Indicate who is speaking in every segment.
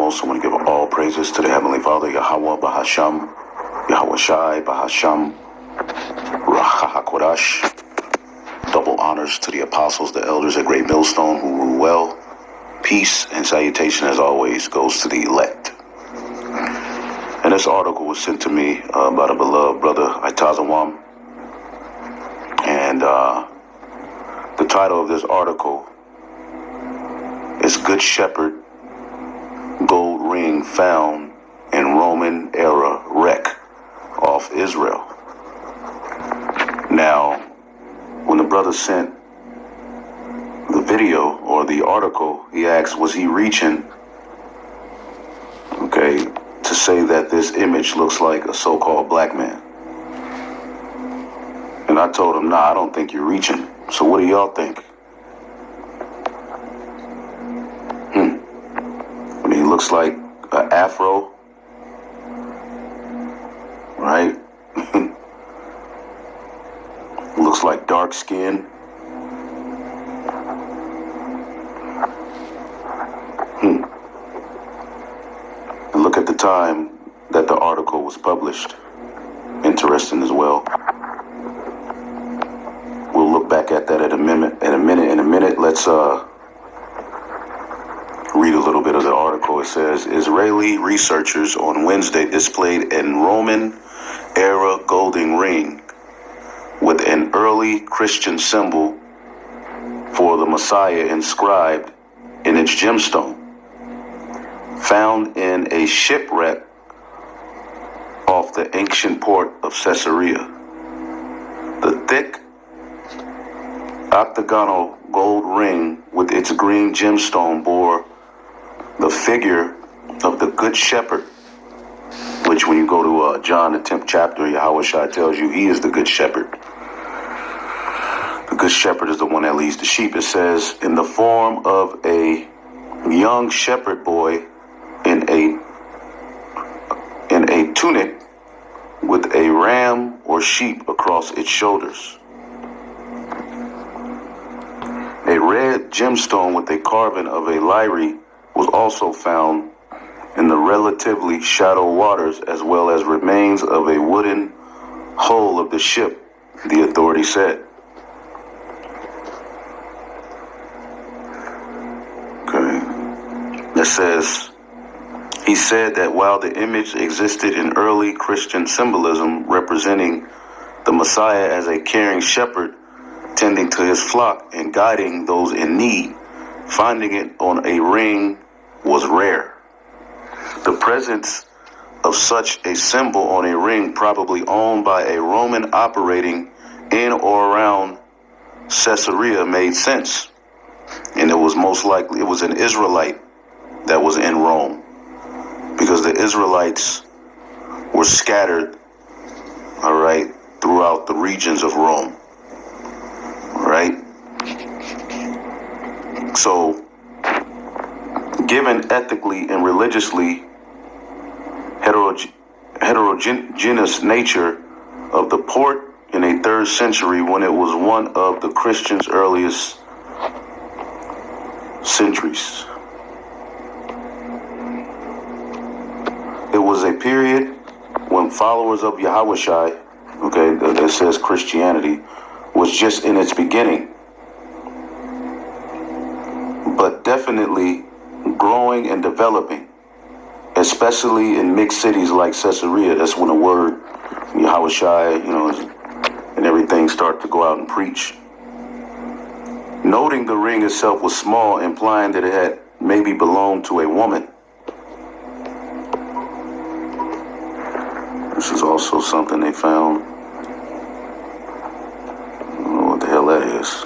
Speaker 1: foremost, I want to give all praises to the Heavenly Father, Yahweh Bahasham, Yahweh Shai Bahasham, Racha HaKodash. Double honors to the apostles, the elders at Great Millstone who rule well. Peace and salutation, as always, goes to the elect. And this article was sent to me by the beloved brother Itazawam. And the title of this article is Good Shepherd Gold Ring Found in Roman Era Wreck off Israel. Now, when the brother sent the video or the article, he asked, was he reaching, to say that this image looks like a so-called black man? And I told him, nah, I don't think you're reaching. So what do y'all think? I mean, he looks like an afro, right? Looks like dark skin. And look at the time that the article was published. Interesting as well. We'll look back at that in a minute. Let's read a little bit of the article. It says, Israeli researchers on Wednesday displayed a Roman-era golden ring with an early Christian symbol for the Messiah inscribed in its gemstone, found in a shipwreck off the ancient port of Caesarea. The thick octagonal gold ring with its green gemstone bore the figure of the Good Shepherd, which when you go to John, the 10th chapter, Yahweh Shai tells you he is the Good Shepherd. The Good Shepherd is the one that leads the sheep. It says, in the form of a young shepherd boy in a tunic with a ram or sheep across its shoulders. A red gemstone with a carving of a lyre was also found in the relatively shallow waters, as well as remains of a wooden hull of the ship, the authority said. It says, he said that while the image existed in early Christian symbolism representing the Messiah as a caring shepherd tending to his flock and guiding those in need, finding it on a ring was rare. The presence of such a symbol on a ring, probably owned by a Roman operating in or around Caesarea, made sense. And it was most likely, it was an Israelite that was in Rome, because the Israelites were scattered, throughout the regions of Rome, So, given ethically and religiously heterogeneous nature of the port in a 3rd century, when it was one of the Christians' earliest centuries. It was a period when followers of Yahweh Shai, that says Christianity, was just in its beginning, but definitely growing and developing, especially in mixed cities like Caesarea. That's when the word Yahweh Shai, and everything start to go out and preach. Noting the ring itself was small, implying that it had maybe belonged to a woman. This is also something they found. I don't know what the hell that is.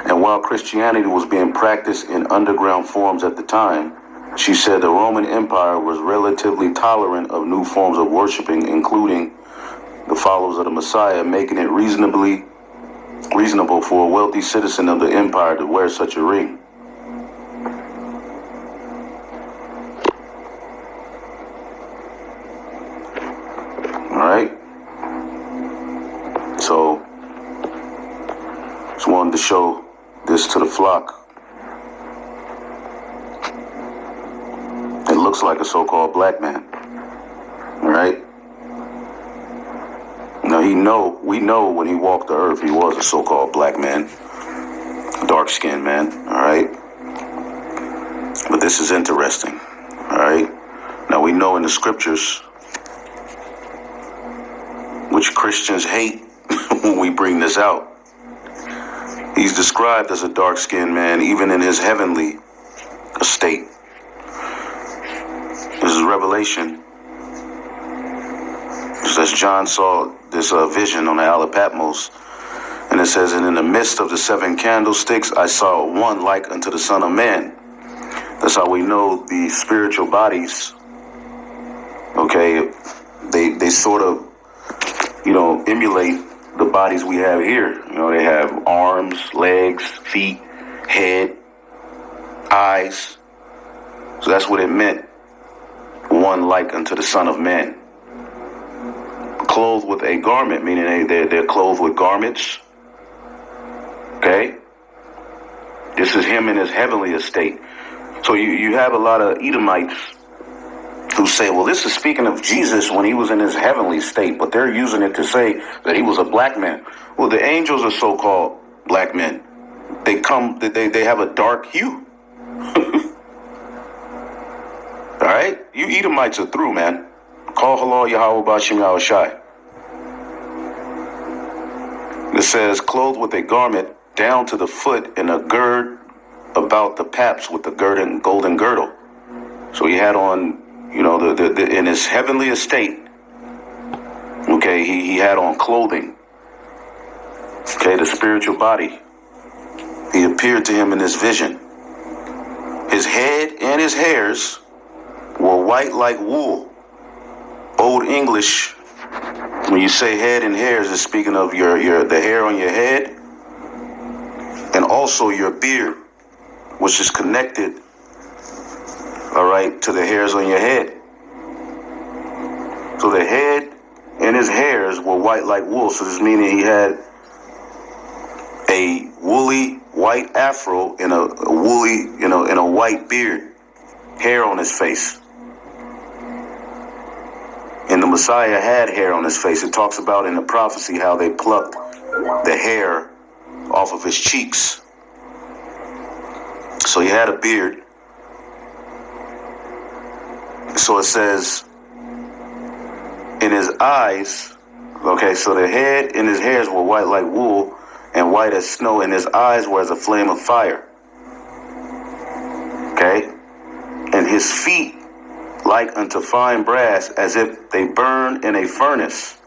Speaker 1: And while Christianity was being practiced in underground forms at the time, she said the Roman Empire was relatively tolerant of new forms of worshiping, including the followers of the Messiah, making it reasonable for a wealthy citizen of the empire to wear such a ring. All right. to show this to the flock. It looks like a so-called black man. All right? Now we know when he walked the earth, he was a so-called black man, dark-skinned man. All right? But this is interesting. All right? Now we know in the scriptures, which Christians hate when we bring this out, he's described as a dark-skinned man, even in his heavenly estate. This is Revelation. It says John saw this vision on the Isle of Patmos, and it says, and in the midst of the 7 candlesticks, I saw one like unto the Son of Man. That's how we know the spiritual bodies, okay, they sort of, emulate the bodies we have here. They have arms, legs, feet, head, eyes. So that's what it meant. One like unto the Son of Man. Clothed with a garment, meaning they're clothed with garments. Okay? This is him in his heavenly estate. So you have a lot of Edomites who say, well, this is speaking of Jesus when he was in his heavenly state, but they're using it to say that he was a black man. Well, the angels are so-called black men. They have a dark hue. All right? You Edomites are through, man. Call halal Yahweh Bashim Yahushai. It says, clothed with a garment down to the foot and a gird about the paps with the golden girdle. So he had on, in his heavenly estate, okay, he had on clothing. Okay, the spiritual body. He appeared to him in this vision. His head and his hairs were white like wool. Old English, when you say head and hairs, it's speaking of the hair on your head and also your beard, which is connected, all right, to the hairs on your head. So the head and his hairs were white like wool. So this meaning he had a woolly white afro and a woolly, and a white beard, hair on his face. And the Messiah had hair on his face. It talks about in the prophecy how they plucked the hair off of his cheeks. So he had a beard. So it says, in his eyes, okay, so the head and his hairs were white like wool and white as snow, and his eyes were as a flame of fire. Okay? And his feet like unto fine brass, as if they burn in a furnace,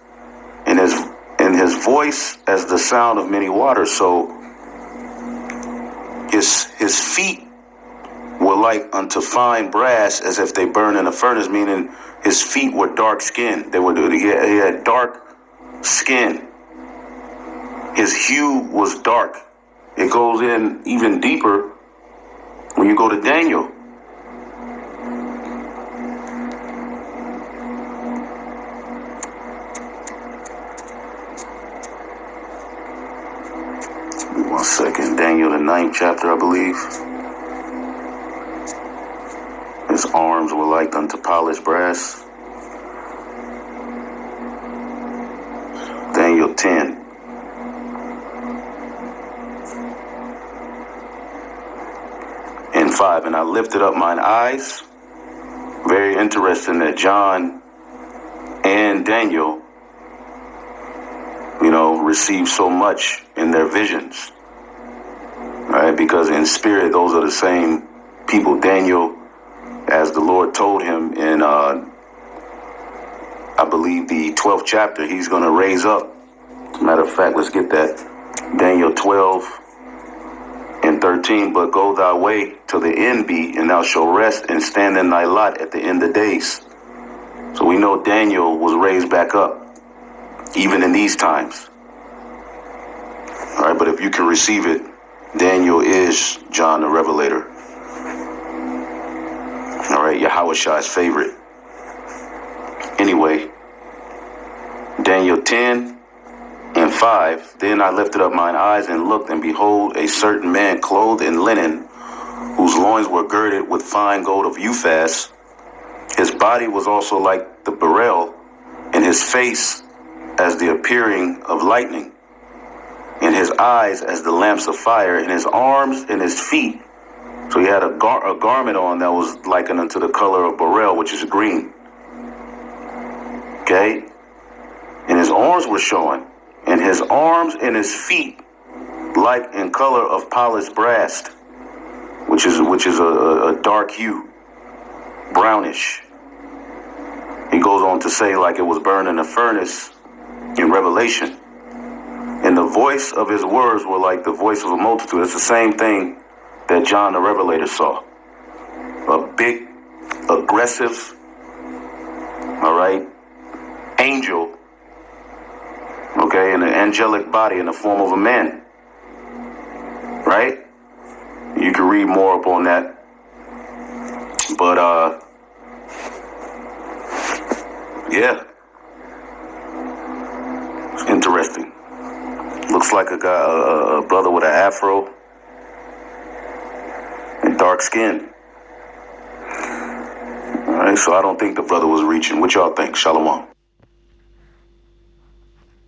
Speaker 1: and his voice as the sound of many waters. So his feet were like unto fine brass, as if they burn in a furnace, meaning his feet were dark skinned. He had dark skin. His hue was dark. It goes in even deeper when you go to Daniel. Give me 1 second. Daniel, the 9th chapter, I believe. His arms were like unto polished brass. Daniel 10. And 5. And I lifted up mine eyes. Very interesting that John and Daniel, received so much in their visions. Right? Because in spirit, those are the same people. Daniel, as the Lord told him in, I believe, the 12th chapter, he's going to raise up. As a matter of fact, let's get that. Daniel 12 and 13. But go thy way till the end be, and thou shalt rest and stand in thy lot at the end of days. So we know Daniel was raised back up, even in these times. All right, but if you can receive it, Daniel is John the Revelator. All right, Yahushai's favorite. Anyway, Daniel 10 And 5, then I lifted up mine eyes and looked, and behold, a certain man clothed in linen, whose loins were girded with fine gold of Uphaz. His body was also like the beryl, and his face as the appearing of lightning, and his eyes as the lamps of fire, and his arms and his feet. So he had a garment on that was likened unto the color of beryl, which is green. Okay? And his arms were showing, and his arms and his feet like in color of polished brass, which is a dark hue, brownish. He goes on to say like it was burned in a furnace in Revelation. And the voice of his words were like the voice of a multitude. It's the same thing that John the Revelator saw. A big, aggressive, all right, angel, okay, in an angelic body in the form of a man, right? You can read more up on that. But, yeah, it's interesting. Looks like a guy, a brother with an afro and dark skin. All right, so I don't think the brother was reaching. What y'all think? Shalom.